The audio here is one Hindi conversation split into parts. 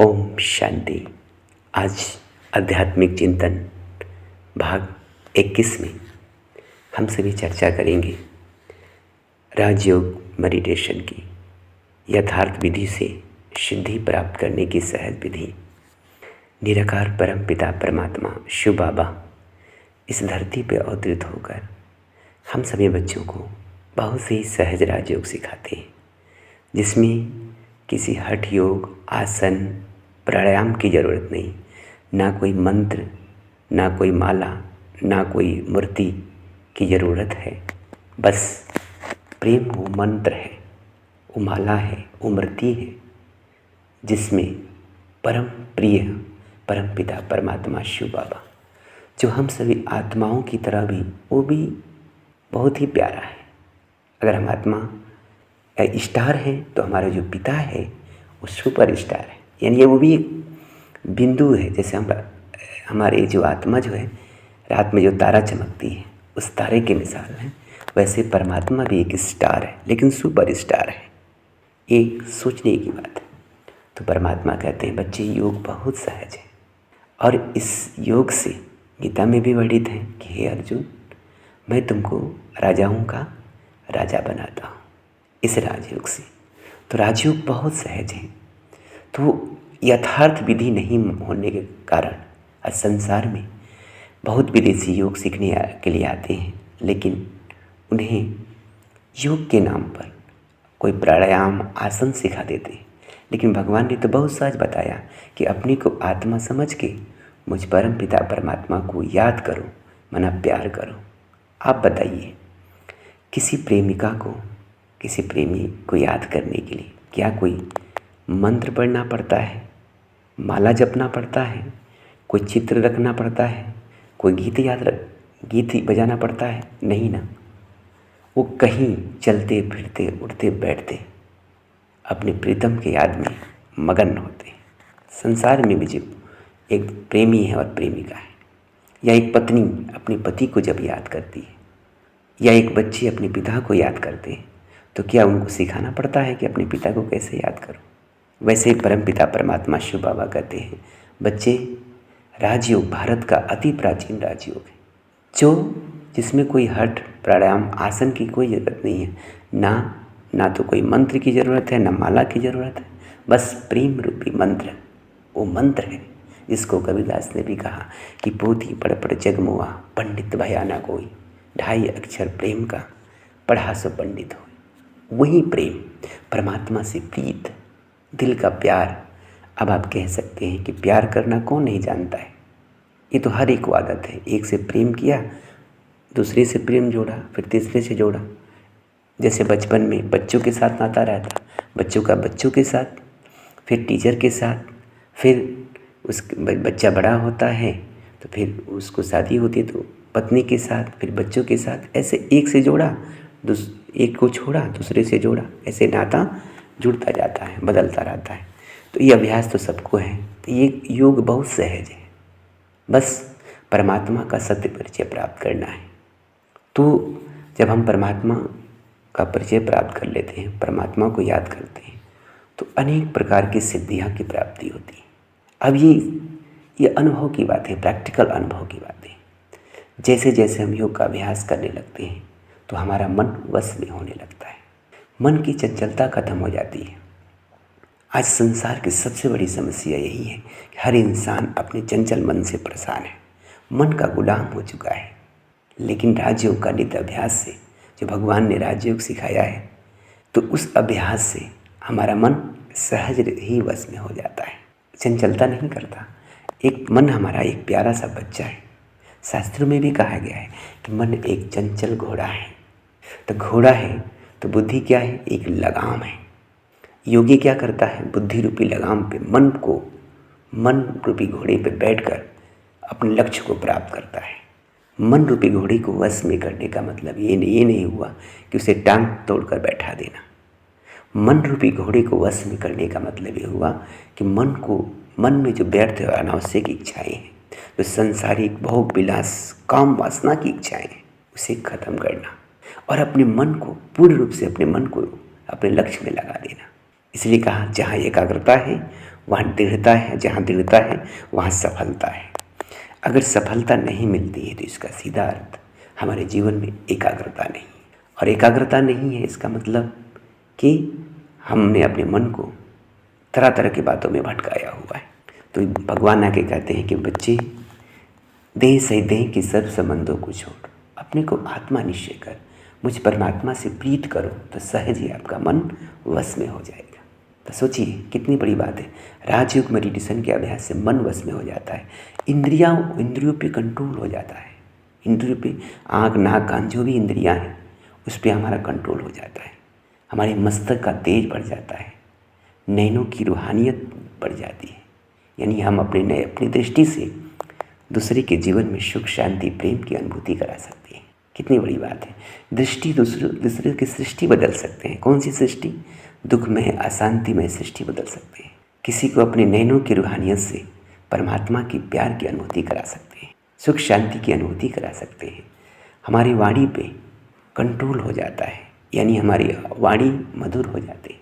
ओम शांति। आज आध्यात्मिक चिंतन भाग 21 में हम सभी चर्चा करेंगे राजयोग मेडिटेशन की, यथार्थ विधि से सिद्धि प्राप्त करने की सहज विधि। निराकार परम पिता परमात्मा शिव बाबा इस धरती पर अवतरित होकर हम सभी बच्चों को बहुत से ही सहज राजयोग सिखाते हैं, जिसमें किसी हठ योग, आसन, प्राणायाम की ज़रूरत नहीं, ना कोई मंत्र, ना कोई माला, ना कोई मूर्ति की ज़रूरत है। बस प्रेम वो मंत्र है, वो माला है, वो मूर्ति है, जिसमें परम प्रिय परम पिता परमात्मा शिव बाबा, जो हम सभी आत्माओं की तरह भी, वो भी बहुत ही प्यारा है। अगर हम आत्मा स्टार है तो हमारा जो पिता है वो सुपर स्टार है, यानी वो भी एक बिंदु है। जैसे हमारे जो आत्मा जो है, रात में जो तारा चमकती है उस तारे की मिसाल है, वैसे परमात्मा भी एक स्टार है, लेकिन सुपर स्टार है। एक सोचने की बात है। तो परमात्मा कहते हैं बच्चे योग बहुत सहज है, और इस योग से गीता में भी वर्णित है कि हे अर्जुन, मैं तुमको राजाओं का राजा बनाता हूँ इस राजयोग से। तो राजयोग बहुत सहज है। तो यथार्थ विधि नहीं होने के कारण आज संसार में बहुत विदेशी योग सीखने के लिए आते हैं, लेकिन उन्हें योग के नाम पर कोई प्राणायाम, आसन सिखा देते हैं। लेकिन भगवान ने तो बहुत सहज बताया कि अपने को आत्मा समझ के मुझ परम पिता परमात्मा को याद करो, मना प्यार करो। आप बताइए, किसी प्रेमिका को, किसी प्रेमी को याद करने के लिए क्या कोई मंत्र पढ़ना पड़ता है, माला जपना पड़ता है, कोई चित्र रखना पड़ता है, कोई गीत बजाना पड़ता है? नहीं ना। वो कहीं चलते फिरते, उठते बैठते अपने प्रीतम के याद में मगन होते हैं। संसार में भी जब एक प्रेमी है और प्रेमिका है, या एक पत्नी अपने पति को जब याद करती है, या एक बच्चे अपने पिता को याद करते हैं, तो क्या उनको सिखाना पड़ता है कि अपने पिता को कैसे याद करो? वैसे ही परम पिता परमात्मा शिव बाबा कहते हैं बच्चे, राजयोग भारत का अति प्राचीन राजयोग है, जिसमें कोई हठ, प्राणायाम, आसन की कोई ज़रूरत नहीं है, ना तो कोई मंत्र की ज़रूरत है, ना माला की ज़रूरत है। बस प्रेम रूपी मंत्र, वो मंत्र है जिसको कबीरदास ने भी कहा कि पोथी पढ़ पढ़ जगमुआ, पंडित भया ना कोई, 2.5 अक्षर प्रेम का, पढ़ा सो पंडित हो। वही प्रेम, परमात्मा से प्रीत, दिल का प्यार। अब आप कह सकते हैं कि प्यार करना कौन नहीं जानता है? ये तो हर एक को आदत है। एक से प्रेम किया, दूसरे से प्रेम जोड़ा, फिर तीसरे से जोड़ा। जैसे बचपन में बच्चों के साथ नाता रहता, बच्चों का बच्चों के साथ, फिर टीचर के साथ, फिर बच्चा बड़ा होता है तो फिर उसको शादी होती है तो पत्नी के साथ, फिर बच्चों के साथ। ऐसे एक से जोड़ा, एक को छोड़ा, दूसरे से जोड़ा, ऐसे नाता जुड़ता जाता है, बदलता रहता है। तो ये अभ्यास तो सबको है। तो ये योग बहुत सहज है, बस परमात्मा का सत्य परिचय प्राप्त करना है। तो जब हम परमात्मा का परिचय प्राप्त कर लेते हैं, परमात्मा को याद करते हैं, तो अनेक प्रकार की सिद्धियाँ की प्राप्ति होती है। अब ये अनुभव की बात है, प्रैक्टिकल अनुभव की बात है। जैसे जैसे हम योग का अभ्यास करने लगते हैं तो हमारा मन वश में होने लगता है, मन की चंचलता खत्म हो जाती है। आज संसार की सबसे बड़ी समस्या यही है कि हर इंसान अपने चंचल मन से परेशान है, मन का गुलाम हो चुका है। लेकिन राजयोग का नित्य अभ्यास से, जो भगवान ने राजयोग सिखाया है, तो उस अभ्यास से हमारा मन सहज ही वश में हो जाता है, चंचलता नहीं करता। एक मन हमारा एक प्यारा सा बच्चा है। शास्त्रों में भी कहा गया है कि मन एक चंचल घोड़ा है। तो घोड़ा है तो बुद्धि क्या है? एक लगाम है। योगी क्या करता है? बुद्धि रूपी लगाम पे मन रूपी घोड़े पे बैठकर अपने लक्ष्य को प्राप्त करता है। मन रूपी घोड़े को वश में करने का मतलब ये नहीं हुआ कि उसे टांग तोड़कर बैठा देना। मन रूपी घोड़े को वश में करने का मतलब ये हुआ कि मन में जो व्यर्थ और अनावश्यक इच्छाएं हैं, जो संसारिक भोग विलास, काम वासना की इच्छाएं हैं, उसे खत्म करना और अपने मन को पूर्ण रूप से अपने लक्ष्य में लगा देना। इसलिए कहा जहाँ एकाग्रता है वहाँ दृढ़ता है, जहाँ दृढ़ता है वहाँ सफलता है। अगर सफलता नहीं मिलती है तो इसका सीधा अर्थ हमारे जीवन में एकाग्रता नहीं, और एकाग्रता नहीं है इसका मतलब कि हमने अपने मन को तरह तरह की बातों में भटकाया हुआ है। तो भगवान आके कहते हैं कि बच्चे, देह से देह के सब संबंधों को छोड़ अपने को आत्मा निश्चय कर, मुझ परमात्मा से प्रीत करो, तो सहज ही आपका मन वश में हो जाएगा। तो सोचिए कितनी बड़ी बात है। राजयोग मेडिटेशन के अभ्यास से मन वश में हो जाता है, इंद्रियों पे कंट्रोल हो जाता है। इंद्रियों पे आँख, नाक, कान जो भी इंद्रियाँ हैं उस पर हमारा कंट्रोल हो जाता है। हमारे मस्तक का तेज बढ़ जाता है, नैनों की रूहानियत बढ़ जाती है। यानी हम अपनी दृष्टि से दूसरे के जीवन में सुख, शांति, प्रेम की अनुभूति करा सकते हैं। कितनी बड़ी बात है। दृष्टि दूसरे की सृष्टि बदल सकते हैं। कौन सी सृष्टि? दुखमय, अशांतिमय सृष्टि बदल सकते हैं। किसी को अपने नैनों की रूहानियत से परमात्मा की प्यार की अनुभूति करा सकते हैं, सुख शांति की अनुभूति करा सकते हैं। हमारी वाणी पे कंट्रोल हो जाता है, यानी हमारी वाणी मधुर हो जाती है।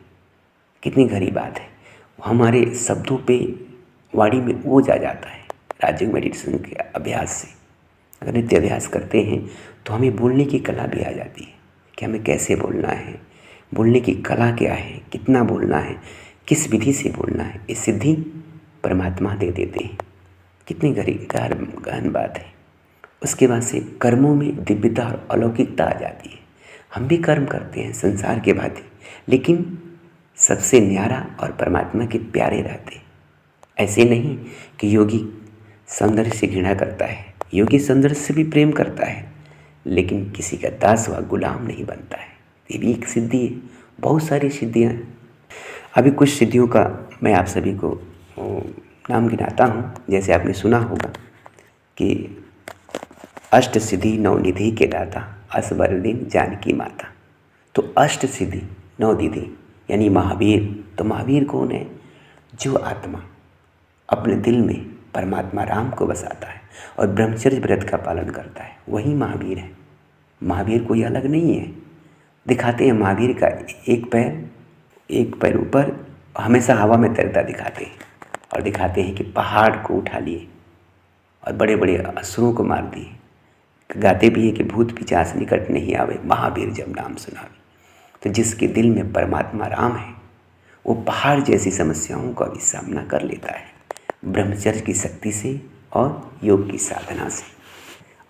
कितनी गहरी बात है। हमारे शब्दों पे वाणी में ओज आ जाता है। राजयोग मेडिटेशन के अभ्यास से अगर नित्य अभ्यास करते हैं तो हमें बोलने की कला भी आ जाती है कि हमें कैसे बोलना है, बोलने की कला क्या है, कितना बोलना है, किस विधि से बोलना है, ये सिद्धि परमात्मा दे देते हैं। कितनी गहन बात है। उसके बाद से कर्मों में दिव्यता और अलौकिकता आ जाती है। हम भी कर्म करते हैं संसार के भांति, लेकिन सबसे न्यारा और परमात्मा के प्यारे रहते हैं। ऐसे नहीं कि योगी सौंदर्य से घृणा करता है, योगी सौंदर्य से भी प्रेम करता है, लेकिन किसी का दास व गुलाम नहीं बनता है। ये भी एक सिद्धि है। बहुत सारी सिद्धियाँ हैं। अभी कुछ सिद्धियों का मैं आप सभी को नाम गिनाता हूँ। जैसे आपने सुना होगा कि अष्ट सिद्धि नौ निधि के दाता, असबरदीन जानकी माता। तो अष्ट सिद्धि नौ निधि यानी महावीर। तो महावीर कौन है? जो आत्मा अपने दिल में परमात्मा राम को बसाता है और ब्रह्मचर्य व्रत का पालन करता है, वही महावीर है। महावीर कोई अलग नहीं है। दिखाते हैं महावीर का एक पैर ऊपर हमेशा हवा में तैरता दिखाते हैं, और दिखाते हैं कि पहाड़ को उठा लिए और बड़े बड़े असुरों को मार दिए। गाते भी हैं कि भूत पिशाच निकट नहीं आवे, महावीर जब नाम सुनावे। तो जिसके दिल में परमात्मा राम है वो पहाड़ जैसी समस्याओं का भी सामना कर लेता है, ब्रह्मचर्य की शक्ति से और योग की साधना से।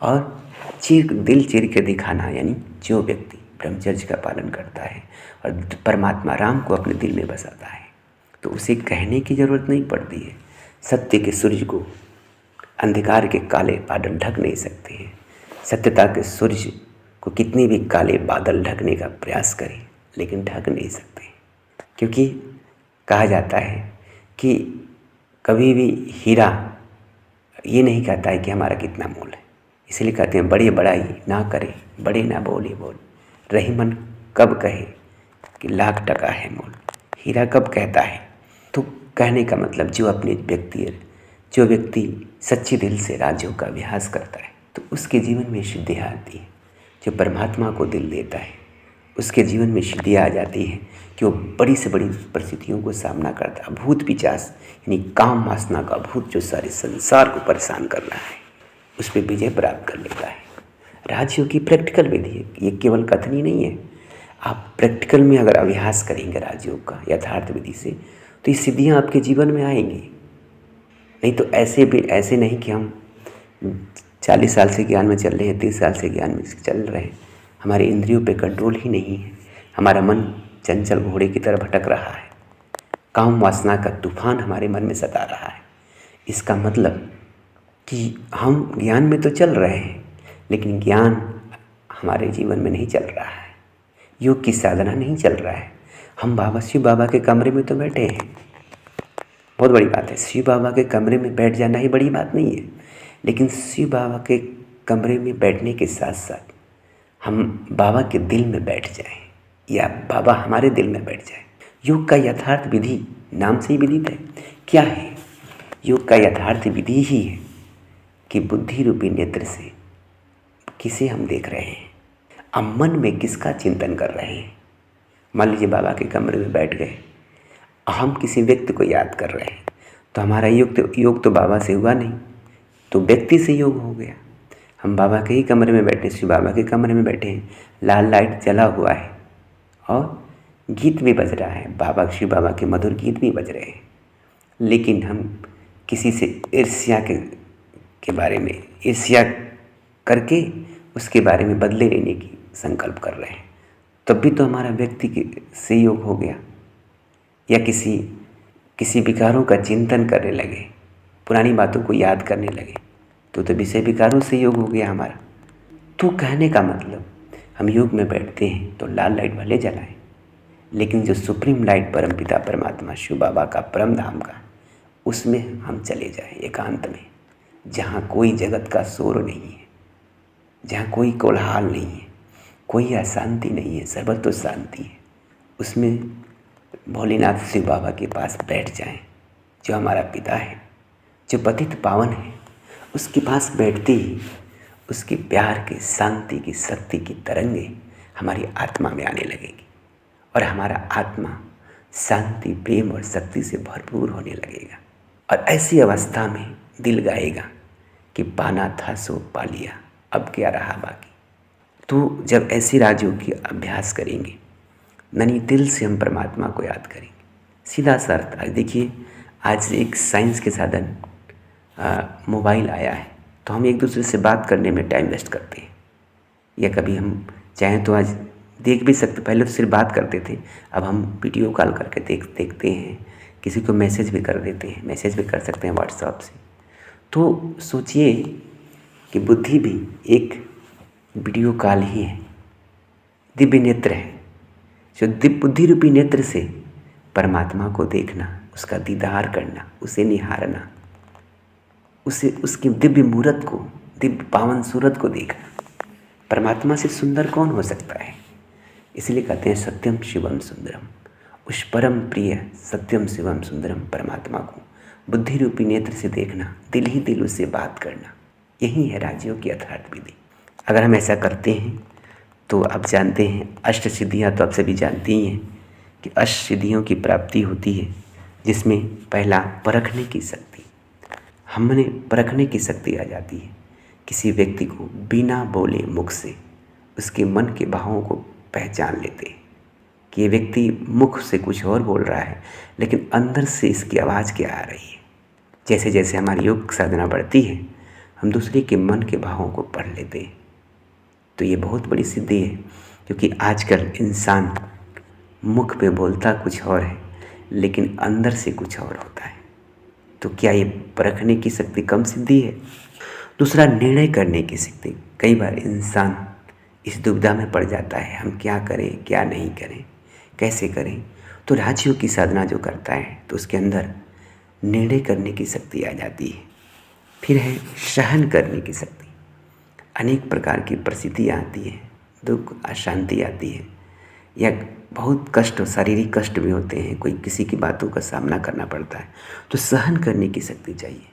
और दिल चीर के दिखाना, यानी जो व्यक्ति ब्रह्मचर्य का पालन करता है और परमात्मा राम को अपने दिल में बसाता है, तो उसे कहने की ज़रूरत नहीं पड़ती है। सत्य के सूर्य को अंधकार के काले बादल ढक नहीं सकते हैं। सत्यता के सूर्य को कितने भी काले बादल ढकने का प्रयास करें, लेकिन ढक नहीं सकते। क्योंकि कहा जाता है कि कभी भी हीरा ये नहीं कहता है कि हमारा कितना मोल है। इसलिए कहते हैं बड़े बड़ाई ना करे, बड़े ना बोले बोल, रही मन कब कहे कि लाख टका है मोल। हीरा कब कहता है? तो कहने का मतलब जो व्यक्ति सच्चे दिल से राजयोग का अभ्यास करता है तो उसके जीवन में सिद्धियाँ आती है। जो परमात्मा को दिल देता है उसके जीवन में सिद्धियाँ आ जाती है कि वो बड़ी से बड़ी परिस्थितियों को सामना करता है। भूत पिशाच यानी काम वासना का भूत जो सारे संसार को परेशान कर रहा है, उस पर विजय प्राप्त कर लेता है। राजयोग की प्रैक्टिकल विधि है, ये केवल कथनी नहीं है। आप प्रैक्टिकल में अगर अभ्यास करेंगे राजयोग का यथार्थ विधि से, तो ये सिद्धियाँ आपके जीवन में आएंगी। नहीं तो ऐसे नहीं कि हम 40 साल से ज्ञान में चल रहे हैं, 30 साल से ज्ञान में चल रहे हैं, हमारे इंद्रियों पे कंट्रोल ही नहीं है, हमारा मन चंचल घोड़े की तरह भटक रहा है, काम वासना का तूफान हमारे मन में सता रहा है। इसका मतलब कि हम ज्ञान में तो चल रहे हैं, लेकिन ज्ञान हमारे जीवन में नहीं चल रहा है, योग की साधना नहीं चल रहा है। हम शिव बाबा के कमरे में तो बैठे हैं, बहुत बड़ी बात है। शिव बाबा के कमरे में बैठ जाना ही बड़ी बात नहीं है, लेकिन शिव बाबा के कमरे में बैठने के साथ साथ हम बाबा के दिल में बैठ जाएं, या बाबा हमारे दिल में बैठ जाए। योग का यथार्थ विधि नाम से ही विदित है। क्या है? योग का यथार्थ विधि ही है कि बुद्धि रूपी नेत्र से किसे हम देख रहे हैं, अब मन में किसका चिंतन कर रहे हैं। मान लीजिए बाबा के कमरे में बैठ गए, हम किसी व्यक्ति को याद कर रहे हैं, तो हमारा योग तो बाबा से हुआ नहीं, तो व्यक्ति से योग हो गया। हम बाबा के ही कमरे में बैठे, शिव बाबा के कमरे में बैठे हैं, लाल लाइट जला हुआ है और गीत भी बज रहा है, शिव बाबा के मधुर गीत भी बज रहे हैं, लेकिन हम किसी से ईर्ष्या के बारे में ईर्ष्या करके उसके बारे में बदले लेने की संकल्प कर रहे हैं, तब भी तो हमारा व्यक्ति से योग हो गया। या किसी विकारों का चिंतन करने लगे, पुरानी बातों को याद करने लगे, तो विषय विकारों से योग हो गया हमारा। तो कहने का मतलब, हम योग में बैठते हैं तो लाल लाइट भले जलाएं, लेकिन जो सुप्रीम लाइट परमपिता परमात्मा शिव बाबा का परम धाम का, उसमें हम चले जाएं एकांत में, जहाँ कोई जगत का शोर नहीं है, जहाँ कोई कोलाहल नहीं है, कोई अशांति नहीं है, सर्वत्र शांति है। उसमें भोलेनाथ शिव बाबा के पास बैठ जाएं, जो हमारा पिता है, जो पतित पावन है, उसके पास बैठते ही उसके प्यार के, शांति की, शक्ति की तरंगे हमारी आत्मा में आने लगेगी और हमारा आत्मा शांति, प्रेम और शक्ति से भरपूर होने लगेगा। और ऐसी अवस्था में दिल गाएगा कि पाना था सो पा लिया, अब क्या रहा बाकी। तो जब ऐसे राजयोग की अभ्यास करेंगे, यानी दिल से हम परमात्मा को याद करेंगे, सीधा सा अर्थ। देखिए, आज एक साइंस के साधन मोबाइल आया है, तो हम एक दूसरे से बात करने में टाइम वेस्ट करते हैं। या कभी हम चाहें तो आज देख भी सकते, पहले तो सिर्फ बात करते थे, अब हम वीडियो कॉल करके देखते हैं, किसी को मैसेज भी कर देते हैं, मैसेज भी कर सकते हैं व्हाट्सएप से। तो सोचिए कि बुद्धि भी एक वीडियो कॉल ही है, दिव्य नेत्र है, जो दिव्य बुद्धि रूपी नेत्र से परमात्मा को देखना, उसका दीदार करना, उसे निहारना, उसकी दिव्य मूरत को, दिव्य पावन सूरत को देखना। परमात्मा से सुंदर कौन हो सकता है? इसलिए कहते हैं सत्यम शिवम सुंदरम। उस परम प्रिय सत्यम शिवम सुंदरम परमात्मा को बुद्धि रूपी नेत्र से देखना, दिल ही दिल उससे बात करना, यही है राजयोग की यथार्थ विधि। अगर हम ऐसा करते हैं तो आप जानते हैं, अष्ट सिद्धियाँ तो आप सभी जानती ही हैं कि अष्ट सिद्धियों की प्राप्ति होती है, जिसमें पहला परखने की शक्ति, हमने परखने की शक्ति आ जाती है। किसी व्यक्ति को बिना बोले मुख से उसके मन के भावों को पहचान लेते हैं कि ये व्यक्ति मुख से कुछ और बोल रहा है, लेकिन अंदर से इसकी आवाज़ क्या आ रही है। जैसे जैसे हमारी योग साधना बढ़ती है, हम दूसरे के मन के भावों को पढ़ लेते हैं। तो ये बहुत बड़ी सिद्धि है, क्योंकि आजकल इंसान मुख पे बोलता कुछ और है, लेकिन अंदर से कुछ और होता है। तो क्या ये परखने की शक्ति कम सिद्धि है? दूसरा, निर्णय करने की शक्ति। कई बार इंसान इस दुविधा में पड़ जाता है, हम क्या करें, क्या नहीं करें, कैसे करें। तो राजयोग की साधना जो करता है, तो उसके अंदर निर्णय करने की शक्ति आ जाती है। फिर है सहन करने की शक्ति। अनेक प्रकार की परिस्थितियाँ आती हैं, दुख, अशांति आती है, या बहुत कष्ट, शारीरिक कष्ट भी होते हैं, कोई किसी की बातों का सामना करना पड़ता है, तो सहन करने की शक्ति चाहिए।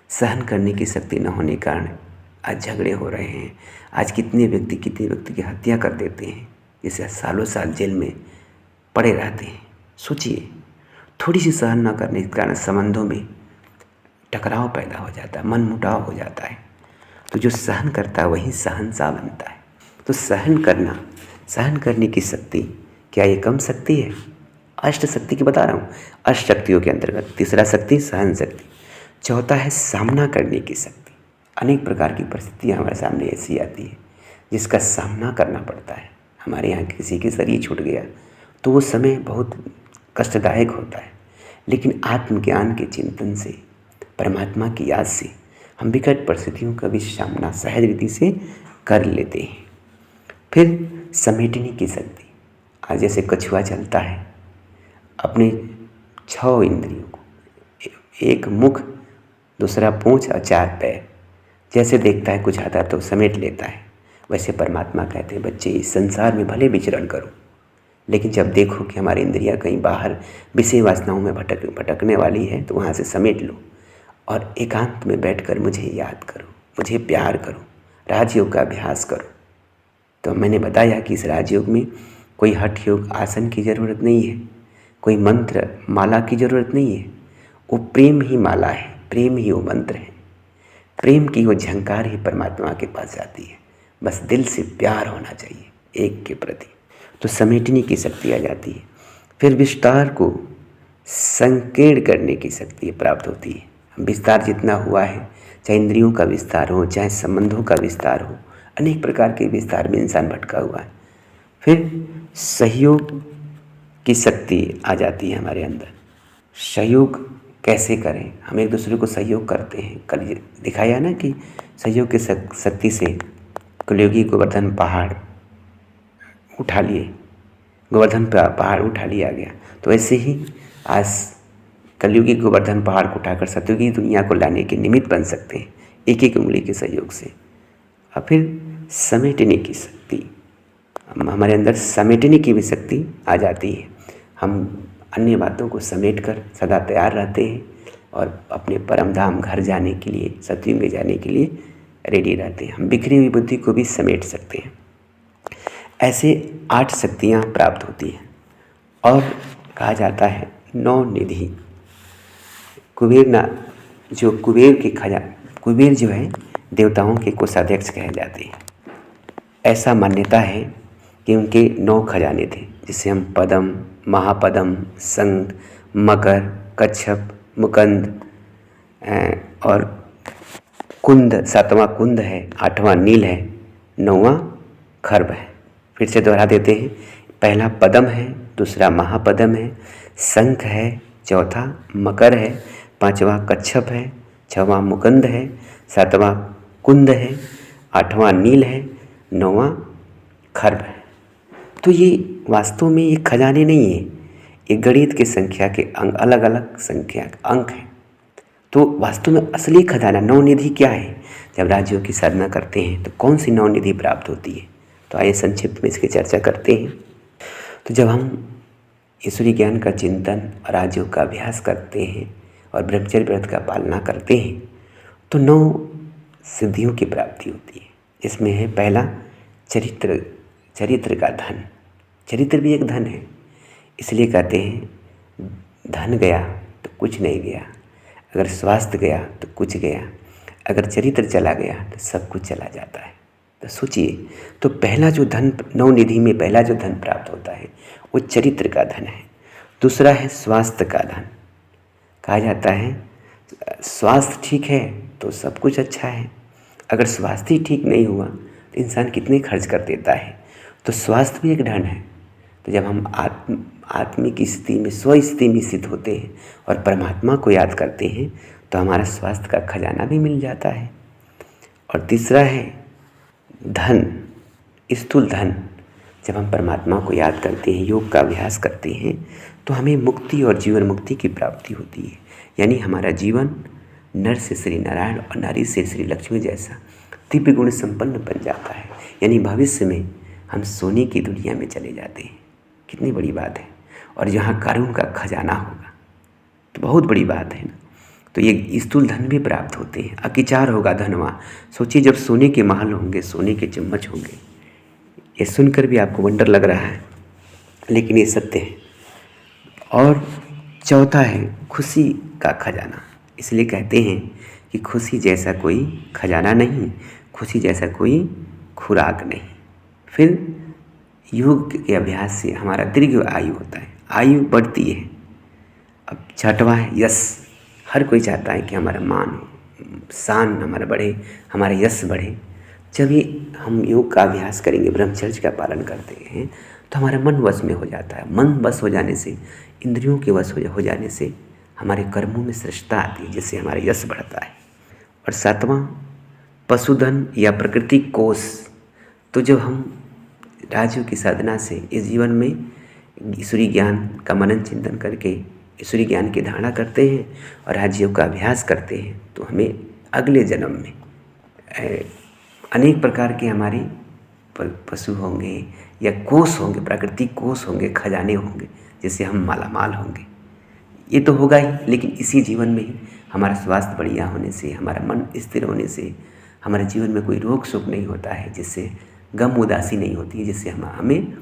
सहन करने की शक्ति न होने के कारण आज झगड़े हो रहे हैं। आज कितने व्यक्ति की हत्या कर देते हैं, जिसे सालों साल जेल में पड़े रहते हैं। सोचिए, थोड़ी सी सहन न करने के कारण संबंधों में टकराव पैदा हो जाता है, मन मुटाव हो जाता है। तो जो सहन करता है वही शहंशाह बनता है। तो सहन करने की शक्ति, क्या ये कम शक्ति है? अष्ट शक्ति की बता रहा हूँ, अष्ट शक्तियों के अंतर्गत तीसरा शक्ति सहन शक्ति। चौथा है सामना करने की शक्ति। अनेक प्रकार की परिस्थितियाँ हमारे सामने ऐसी आती है जिसका सामना करना पड़ता है। हमारे यहाँ किसी के शरीर छूट गया तो वो समय बहुत कष्टदायक होता है, लेकिन आत्मज्ञान के चिंतन से, परमात्मा की याद से हम विकट परिस्थितियों का भी सामना सहज रीति से कर लेते हैं। फिर समेटने की शक्ति। आज जैसे कछुआ चलता है, अपने 6 इंद्रियों को, एक मुख, दूसरा पूंछ और 4 पैर, जैसे देखता है कुछ आता है तो समेट लेता है, वैसे परमात्मा कहते हैं बच्चे इस संसार में भले विचरण करो, लेकिन जब देखो कि हमारी इंद्रियां कहीं बाहर विषय वासनाओं में भटकने वाली है तो वहाँ से समेट लो और एकांत में बैठकर मुझे याद करो, मुझे प्यार करो, राजयोग का अभ्यास करो। तो मैंने बताया कि इस राजयोग में कोई हठ योग आसन की ज़रूरत नहीं है, कोई मंत्र माला की ज़रूरत नहीं है। वो प्रेम ही माला है, प्रेम ही वो मंत्र है, प्रेम की वो झंकार ही परमात्मा के पास जाती है। बस दिल से प्यार होना चाहिए एक के प्रति, तो समेटने की शक्ति आ जाती है। फिर विस्तार को संकीर्ण करने की शक्ति प्राप्त होती है। विस्तार जितना हुआ है, चाहे इंद्रियों का विस्तार हो, चाहे संबंधों का विस्तार हो, अनेक प्रकार के विस्तार में इंसान भटका हुआ है। फिर सहयोग की शक्ति आ जाती है हमारे अंदर। सहयोग कैसे करें? हम एक दूसरे को सहयोग करते हैं। कल दिखाया ना कि सहयोग की शक्ति से कलयुगी गोवर्धन पहाड़ उठा लिए, गोवर्धन पहाड़ उठा लिया गया। तो ऐसे ही आज कलयुगी गोवर्धन पहाड़ को उठाकर सतयुगी दुनिया को लाने के निमित्त बन सकते हैं, एक एक उंगली के सहयोग से। और फिर समेटने की शक्ति, हमारे अंदर समेटने की भी शक्ति आ जाती है। हम अन्य बातों को समेट कर सदा तैयार रहते हैं और अपने परम धाम घर जाने के लिए, सतयुग में जाने के लिए रेडी रहते हैं। हम बिखरी हुई बुद्धि को भी समेट सकते हैं। ऐसे 8 शक्तियाँ प्राप्त होती हैं। और कहा जाता है 9 निधि। कुबेर जो है देवताओं के कोषाध्यक्ष कहे जाते हैं। ऐसा मान्यता है कि उनके 9 खजाने थे, जिसे हम पद्म, महापद्म, संग, मकर, कच्छप, मुकंद और कुंद, 7वां कुंद है, 8वां नील है, 9वां खर्ब है। फिर से दोहरा देते हैं, पहला पद्म है, दूसरा महापद्म है, शंख है, चौथा मकर है, 5वां कच्छप है, 6वां मुकंद है, 7वां कुंद है, 8वां नील है, 9वां खर्ब है। तो ये वास्तव में ये खजाने नहीं है, ये गणित की संख्या के अंक, अलग अलग संख्या अंक हैं। तो वास्तव में असली खजाना 9 निधि क्या है? जब राज्यों की साधना करते हैं तो कौन सी 9 निधि प्राप्त होती है? तो आइए संक्षिप्त में इसकी चर्चा करते हैं। तो जब हम ईश्वरीय ज्ञान का चिंतन और राजयोग का अभ्यास करते हैं और ब्रह्मचर्य व्रत का पालना करते हैं तो 9 सिद्धियों की प्राप्ति होती है। इसमें है पहला चरित्र का धन। चरित्र भी एक धन है, इसलिए कहते हैं धन गया तो कुछ नहीं गया, अगर स्वास्थ्य गया तो कुछ गया, अगर चरित्र चला गया तो सब कुछ चला जाता है। तो सोचिए, तो पहला जो धन 9 निधि में पहला जो धन प्राप्त होता है वो चरित्र का धन है। दूसरा है स्वास्थ्य का धन। कहा जाता है स्वास्थ्य ठीक है तो सब कुछ अच्छा है, अगर स्वास्थ्य ही ठीक नहीं हुआ तो इंसान कितने खर्च कर देता है। तो स्वास्थ्य भी एक धन है। तो जब हम आत्मिक स्थिति में, स्व स्थिति में स्थित होते हैं और परमात्मा को याद करते हैं तो हमारा स्वास्थ्य का खजाना भी मिल जाता है। और तीसरा है धन, स्थूल धन। जब हम परमात्मा को याद करते हैं, योग का अभ्यास करते हैं तो हमें मुक्ति और जीवन मुक्ति की प्राप्ति होती है। यानी हमारा जीवन नर से श्री नारायण और नारी से श्री लक्ष्मी जैसा दिव्य गुण संपन्न बन जाता है। यानी भविष्य में हम सोने की दुनिया में चले जाते हैं। कितनी बड़ी बात है। और जहाँ कारुण्य का खजाना होगा तो बहुत बड़ी बात है ना। तो ये स्थूल धन भी प्राप्त होते हैं। अकिचार होगा धनवा। सोचिए जब सोने के महल होंगे, सोने के चम्मच होंगे, ये सुनकर भी आपको वंडर लग रहा है, लेकिन ये सत्य है। और चौथा है खुशी का खजाना। इसलिए कहते हैं कि खुशी जैसा कोई खजाना नहीं, खुशी जैसा कोई खुराक नहीं। फिर योग के अभ्यास से हमारा दीर्घ आयु होता है, आयु बढ़ती है। अब छठवां है यश। हर कोई चाहता है कि हमारा मान हो, शान हमारा बढ़े, हमारा यश बढ़े। जब ये हम योग का अभ्यास करेंगे, ब्रह्मचर्य का पालन करते हैं तो हमारा मन वश में हो जाता है। मन वश हो जाने से, इंद्रियों के वश हो जाने से हमारे कर्मों में श्रेष्ठता आती है, जिससे हमारा यश बढ़ता है। और 7वां पशुधन या प्रकृति कोष। तो जब हम राजयोग की साधना से इस जीवन में ईश्वरीय ज्ञान का मनन चिंतन करके ईश्वरीय ज्ञान की धारणा करते हैं और राजयोग का अभ्यास करते हैं तो हमें अगले जन्म में अनेक प्रकार के हमारे पशु होंगे या कोष होंगे, प्राकृतिक कोष होंगे, खजाने होंगे, जिससे हम मालामाल होंगे। ये तो होगा ही, लेकिन इसी जीवन में ही हमारा स्वास्थ्य बढ़िया होने से, हमारा मन स्थिर होने से हमारे जीवन में कोई रोग शोक नहीं होता है, जिससे गम उदासी नहीं होती है, जिससे हमें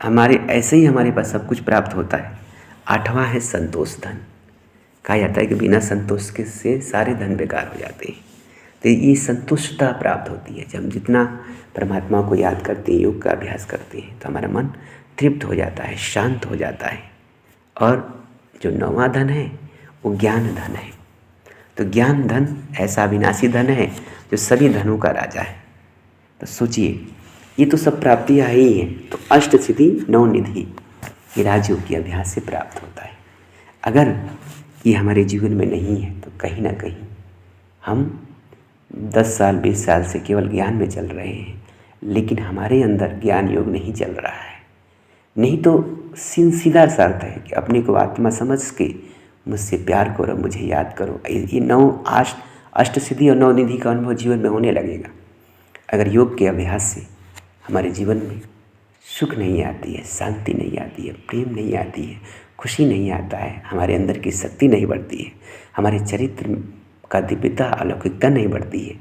हमारे ऐसे ही हमारे पास सब कुछ प्राप्त होता है। 8वां है संतोष धन। कहा जाता है कि बिना संतोष के से सारे धन बेकार हो जाते हैं। तो ये संतुष्टता प्राप्त होती है जब हम जितना परमात्मा को याद करते हैं, योग का अभ्यास करते हैं, तो हमारा मन तृप्त हो जाता है, शांत हो जाता है। और जो 9वां धन है वो ज्ञान धन है। तो ज्ञान धन ऐसा अविनाशी धन है जो सभी धनों का राजा है। तो सोचिए, ये तो सब प्राप्तियाँ ही हैं। तो अष्ट सिद्धि 9 निधि ये राजयोग के अभ्यास से प्राप्त होता है। अगर ये हमारे जीवन में नहीं है तो कहीं ना कहीं हम 10 साल 20 साल से केवल ज्ञान में चल रहे हैं, लेकिन हमारे अंदर ज्ञान योग नहीं चल रहा है। नहीं तो सीधा सा अर्थ है कि अपने को आत्मा समझ के मुझसे प्यार करो, मुझे याद करो। ये 9 अष्ट सिद्धि और 9 निधि का अनुभव जीवन में होने लगेगा। अगर योग के अभ्यास से हमारे जीवन में सुख नहीं आती है, शांति नहीं आती है, प्रेम नहीं आती है, खुशी नहीं आता है, हमारे अंदर की शक्ति नहीं बढ़ती है, हमारे चरित्र का दिव्यता अलौकिकता नहीं बढ़ती है,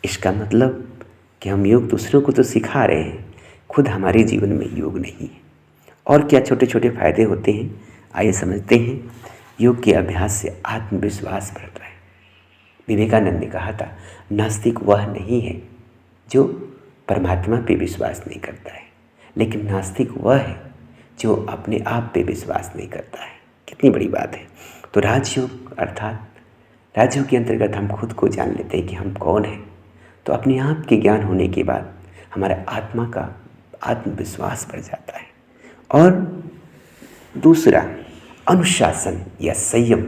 इसका मतलब कि हम योग दूसरों को तो सिखा रहे हैं, खुद हमारे जीवन में योग नहीं है। और क्या छोटे छोटे फायदे होते हैं, आइए समझते हैं। योग के अभ्यास से आत्मविश्वास बढ़ता है। विवेकानंद ने कहा था, नास्तिक वह नहीं है जो परमात्मा पे विश्वास नहीं करता है, लेकिन नास्तिक वह है जो अपने आप पे विश्वास नहीं करता है। कितनी बड़ी बात है। तो राजयोग अर्थात राजयोग के अंतर्गत हम खुद को जान लेते हैं कि हम कौन हैं। तो अपने आप के ज्ञान होने के बाद हमारे आत्मा का आत्मविश्वास बढ़ जाता है। और दूसरा, अनुशासन या संयम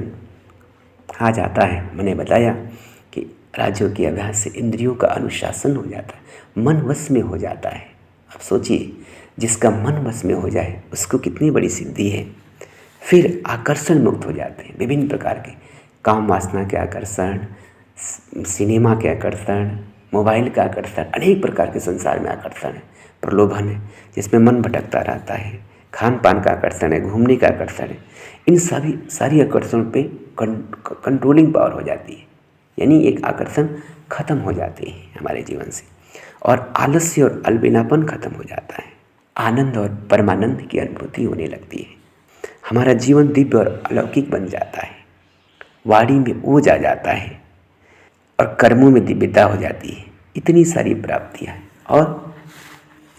आ जाता है। मैंने बताया कि राजयोग के अभ्यास से इंद्रियों का अनुशासन हो जाता है, मन वश में हो जाता है। अब सोचिए, जिसका मन वश में हो जाए उसको कितनी बड़ी सिद्धि है। फिर आकर्षण मुक्त हो जाते हैं, विभिन्न प्रकार के काम वासना के आकर्षण, सिनेमा के आकर्षण, मोबाइल का आकर्षण, अनेक प्रकार के संसार में आकर्षण है, प्रलोभन है जिसमें मन भटकता रहता है, खान पान का आकर्षण है, घूमने का आकर्षण है। इन सारी आकर्षण पे कंट्रोलिंग पावर हो जाती है, यानी एक आकर्षण खत्म हो जाते हैं हमारे जीवन से, और आलस्य और अलबेलापन खत्म हो जाता है। आनंद और परमानंद की अनुभूति होने लगती है। हमारा जीवन दिव्य और अलौकिक बन जाता है, वाणी में ओज आ जाता है और कर्मों में दिव्यता हो जाती है। इतनी सारी प्राप्तियाँ हैं। और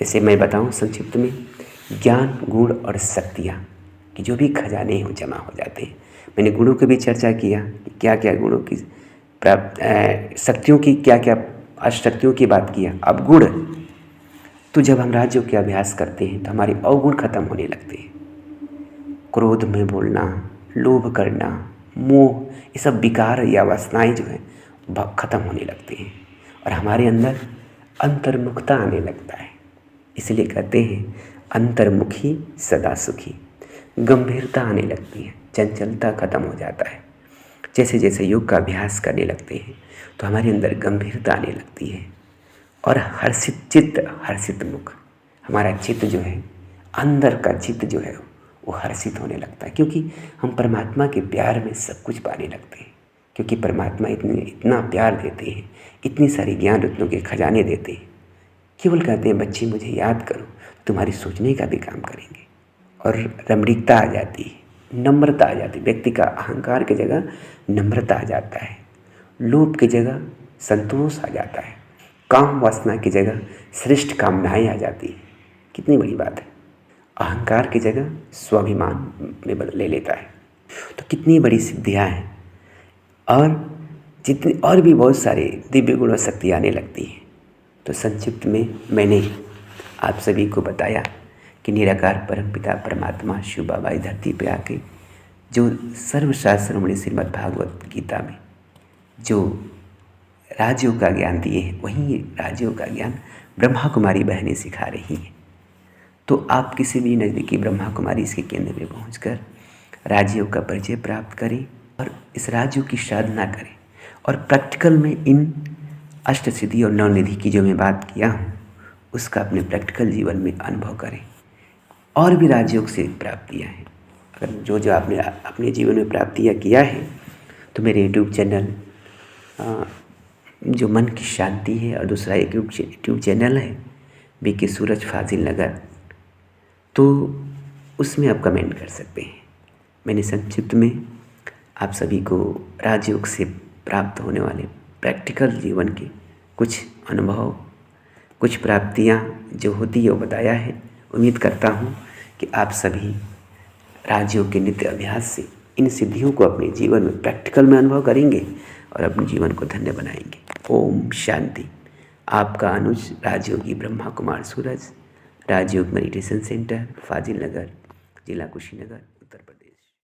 जैसे मैं बताऊं संक्षिप्त में, ज्ञान, गुण और शक्तियाँ कि जो भी खजाने हो जमा हो जाते हैं। मैंने गुणों की भी चर्चा किया कि क्या क्या गुणों की शक्तियों की क्या क्या अशक्तियों की बात किया। अब गुण, तो जब हम राजयोग के अभ्यास करते हैं तो हमारे अवगुण खत्म होने लगते हैं। क्रोध में बोलना, लोभ करना, मोह, ये सब विकार या वासनाएं जो है खत्म होने लगते हैं और हमारे अंदर अंतर्मुखता आने लगता है। इसलिए कहते हैं अंतर्मुखी सदा सुखी। गंभीरता आने लगती है, चंचलता खत्म हो जाता है। जैसे जैसे योग का अभ्यास करने लगते हैं तो हमारे अंदर गंभीरता आने लगती है और हर्षित चित्त, हर्षित मुख, हमारा चित्त जो है, अंदर का चित्त जो है वो हर्षित होने लगता है, क्योंकि हम परमात्मा के प्यार में सब कुछ पाने लगते हैं। क्योंकि परमात्मा इतना प्यार देते हैं, इतनी सारी ज्ञान रत्नों के खजाने देते हैं। केवल कहते हैं बच्चे मुझे याद करो, तुम्हारी सोचने का भी काम करेंगे। और रमणीकता आ जाती है, नम्रता आ जाती है। व्यक्ति का अहंकार की जगह नम्रता आ जाता है, लोभ की जगह संतोष आ जाता है, काम वासना की जगह श्रेष्ठ कामनाएं आ जाती है। कितनी बड़ी बात है। अहंकार की जगह स्वाभिमान में ले लेता है। तो कितनी बड़ी सिद्धियाँ हैं। और जितनी और भी बहुत सारे दिव्य गुण और शक्ति आने लगती है। तो संक्षिप्त में मैंने आप सभी को बताया कि निराकार परमपिता परमात्मा शिव बाबा इस धरती पे आके जो सर्वशास्त्रमणि श्रीमद् भागवत गीता में जो राजयोग का ज्ञान दिए हैं, वही राजयोग का ज्ञान ब्रह्मा कुमारी बहनें सिखा रही हैं। तो आप किसी भी नज़दीकी ब्रह्मा कुमारी इसके केंद्र में पहुंचकर राजयोग का परिचय प्राप्त करें और इस राजयोग की साधना करें और प्रैक्टिकल में इन अष्ट सिद्धि और 9 निधि की जो मैं बात किया हूँ उसका अपने प्रैक्टिकल जीवन में अनुभव करें। और भी राजयोग से प्राप्तियाँ हैं। अगर जो आपने अपने जीवन में प्राप्तियाँ किया है तो मेरे यूट्यूब चैनल जो मन की शांति है और दूसरा यूट्यूब चैनल है बीके सूरज फाजिल नगर, तो उसमें आप कमेंट कर सकते हैं। मैंने संक्षिप्त में आप सभी को राजयोग से प्राप्त होने वाले प्रैक्टिकल जीवन के कुछ अनुभव, कुछ प्राप्तियाँ जो होती है वो बताया है। उम्मीद करता हूँ कि आप सभी राजयोग के नित्य अभ्यास से इन सिद्धियों को अपने जीवन में प्रैक्टिकल में अनुभव करेंगे और अपने जीवन को धन्य बनाएंगे। ओम शांति। आपका अनुज राजयोगी ब्रह्मा कुमार सूरज, राजयोग मेडिटेशन सेंटर, फाजिल नगर, जिला कुशीनगर।